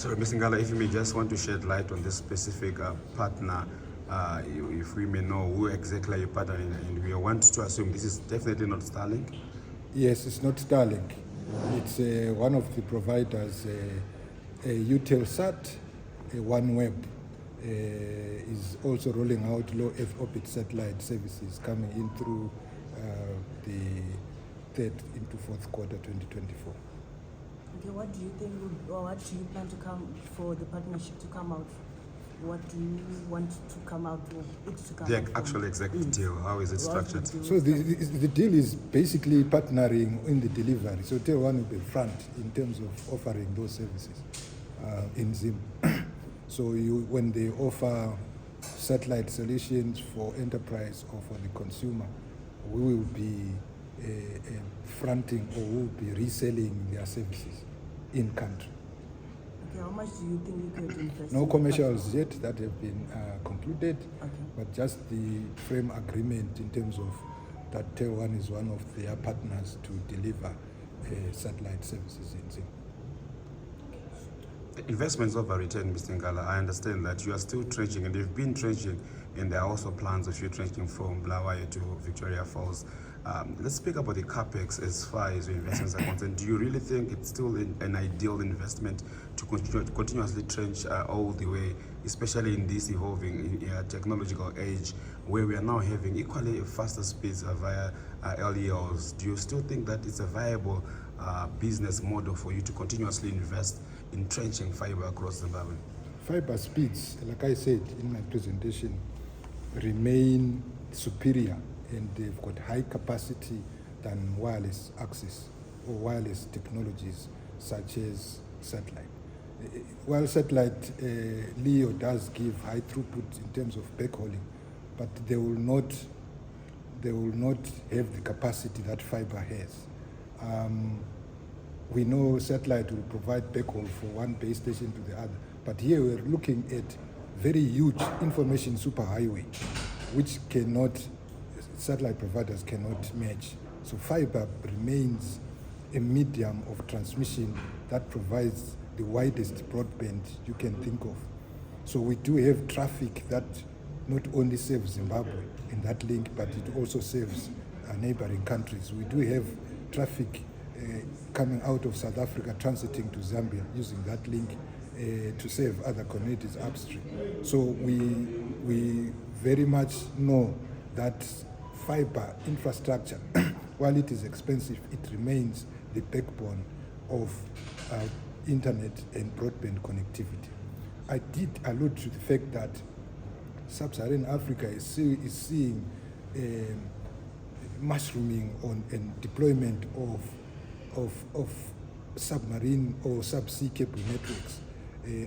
Sorry, Mr. Ngala, if you may just want to shed light on this specific partner, if we may know who exactly are you partnering, and we want to assume this is definitely not Starlink. Yes, it's not Starlink. It's one of the providers, Eutelsat, OneWeb, is also rolling out low Earth orbit satellite services coming in through the third into fourth quarter 2024. Okay, what do you think, or what do you plan to come for the partnership to come out? What do you want to come out, or it to come out? The actual exact deal, how is it structured? So the deal is basically partnering in the delivery. So Telone will be front in terms of offering those services in Zim. So when they offer satellite solutions for enterprise or for the consumer, we will be fronting or we will be reselling their services in country. Okay, how much do you think you could invest? No commercials yet that have been concluded, Okay. but just the frame agreement in terms of that Telone is one of their partners to deliver satellite services in Zim. Investments over return, Mr. Ngala. I understand that you are still trenching, and you've been trenching, and there are also plans of you trenching from Blawayo to Victoria Falls. Let's speak about the capex as far as your investments are concerned. Do you really think it's still an ideal investment to continuously trench all the way, especially in this evolving technological age where we are now having equally faster speeds via LEOs? Do you still think that it's a viable business model for you to continuously invest in trenching fiber across Zimbabwe? Fiber speeds, like I said in my presentation, remain superior, and they've got high capacity than wireless access or wireless technologies such as satellite. While satellite LEO does give high throughput in terms of backhauling, but they will not have the capacity that fiber has. We know satellite will provide backhaul from one base station to the other, but here we're looking at very huge information superhighway, which satellite providers cannot match. So fiber remains a medium of transmission that provides the widest broadband you can think of. So we do have traffic that not only serves Zimbabwe in that link, but it also serves neighboring countries. We do have traffic coming out of South Africa, transiting to Zambia, using that link to serve other communities upstream. So we very much know that fiber infrastructure, while it is expensive, it remains the backbone of internet and broadband connectivity. I did allude to the fact that Sub-Saharan Africa is seeing mushrooming on and deployment of submarine or subsea cable networks.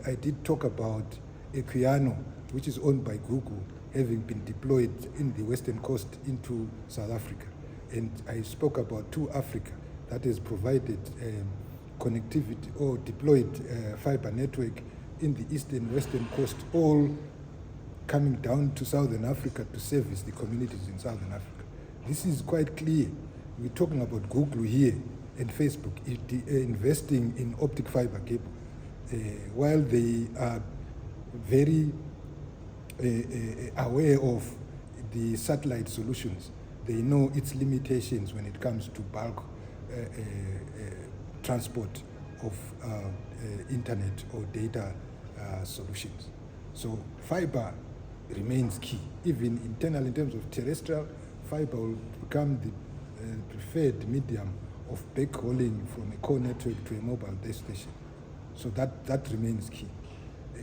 I did talk about Equiano, which is owned by Google, having been deployed in the western coast into South Africa. And I spoke about 2Africa that has provided connectivity or deployed fiber network in the eastern western coast, all coming down to Southern Africa to service the communities in Southern Africa. This is quite clear. We're talking about Google here and Facebook investing in optic fiber cable. While they are very aware of the satellite solutions, they know its limitations when it comes to bulk transport of internet or data solutions. So fiber remains key. Even internal in terms of terrestrial, fiber will become the preferred medium of backhauling from a core network to a mobile base station. So that remains key.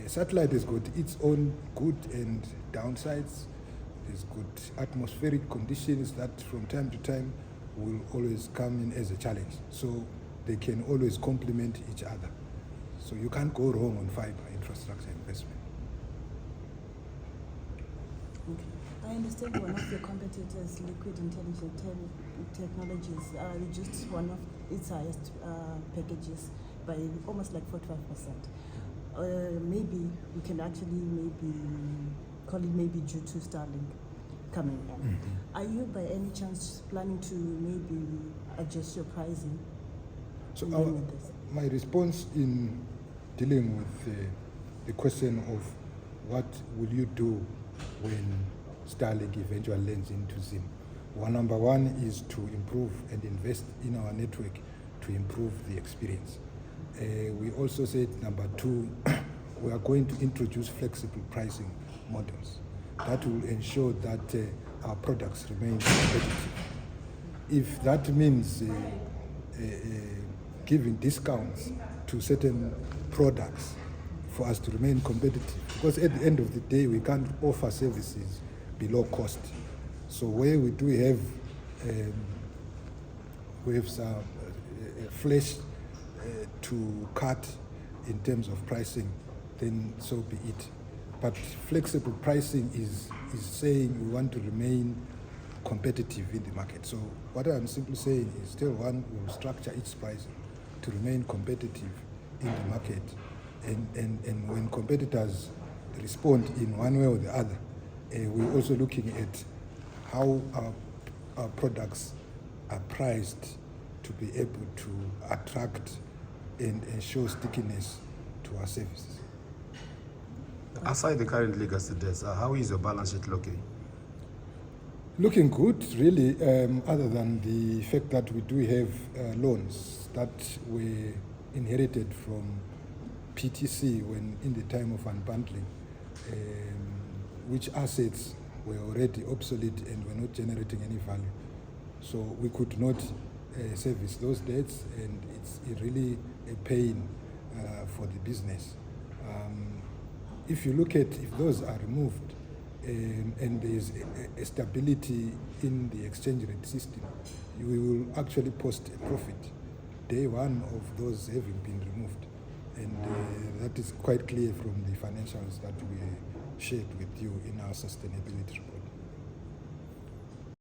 Satellite has got its own good and downsides. There's good atmospheric conditions that from time to time will always come in as a challenge. So they can always complement each other. So you can't go wrong on fiber infrastructure investment. Okay. I understand one of your competitors, Liquid Intelligent Technologies, reduced one of its highest packages by almost like 45%. Maybe we can actually call it maybe due to Starlink coming in. Mm-hmm. Are you by any chance planning to maybe adjust your pricing? So my response in dealing with the question of what will you do when Starlink eventually lands into Zim. Number one is to improve and invest in our network to improve the experience. We also said number two, we are going to introduce flexible pricing models that will ensure that our products remain competitive. If that means giving discounts to certain products for us to remain competitive, because at the end of the day, we can't offer services below cost. So where we do have some flesh to cut in terms of pricing, then so be it. But flexible pricing is saying we want to remain competitive in the market. So what I'm simply saying is still one will structure its pricing to remain competitive in the market. And when competitors respond in one way or the other, we're also looking at how our products are priced to be able to attract and show stickiness to our services. Aside the current legacy debts, how is your balance sheet looking? Looking good, really, other than the fact that we do have loans that were inherited from PTC when in the time of unbundling, which assets were already obsolete and were not generating any value. So we could not service those debts, and it's really a pain for the business. If you look at, if those are removed and there's a stability in the exchange rate system, we will actually post a profit day one of those having been removed. And that is quite clear from the financials that we shared with you in our sustainability report.